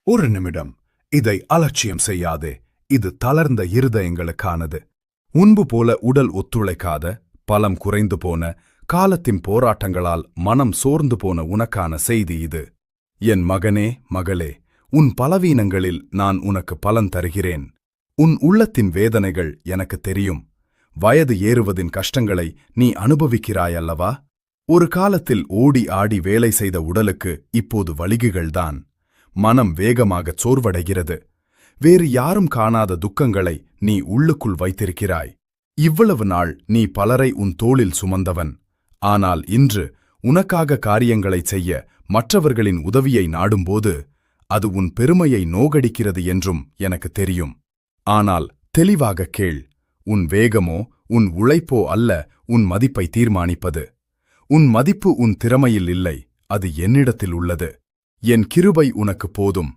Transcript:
ஒரு நிமிடம். இதை அலட்சியம் செய்யாதே. இது தளர்ந்த இருதயங்களுக்கானது. முன்பு போல உடல் ஒத்துழைக்காத, பலம் குறைந்து போன, காலத்தின் போராட்டங்களால் மனம் சோர்ந்து போன உனக்கான செய்தி இது. என் மகனே, மகளே, உன் பலவீனங்களில் நான் உனக்கு பலன் தருகிறேன். உன் உள்ளத்தின் வேதனைகள் எனக்கு தெரியும். வயது ஏறுவதின் கஷ்டங்களை நீ அனுபவிக்கிறாயல்லவா? ஒரு காலத்தில் ஓடி ஆடி வேலை செய்த உடலுக்கு இப்போது வலிகுகள்தான். மனம் வேகமாகச் சோர்வடைகிறது. வேறு யாரும் காணாத துக்கங்களை நீ உள்ளுக்குள் வைத்திருக்கிறாய். இவ்வளவு நாள் நீ பலரை உன் தோளில் சுமந்தவன். ஆனால் இன்று உனக்காக காரியங்களைச் செய்ய மற்றவர்களின் உதவியை நாடும்போது அது உன் பெருமையை நோகடிக்கிறது என்றும் எனக்கு தெரியும். ஆனால் தெளிவாகக் கேள். உன் வேகமோ உன் உழைப்போ அல்ல உன் மதிப்பை தீர்மானிப்பது. உன் மதிப்பு உன் திறமையில் இல்லை, அது என்னிடத்தில் உள்ளது. என் கிருபை உனக்கு போதும்.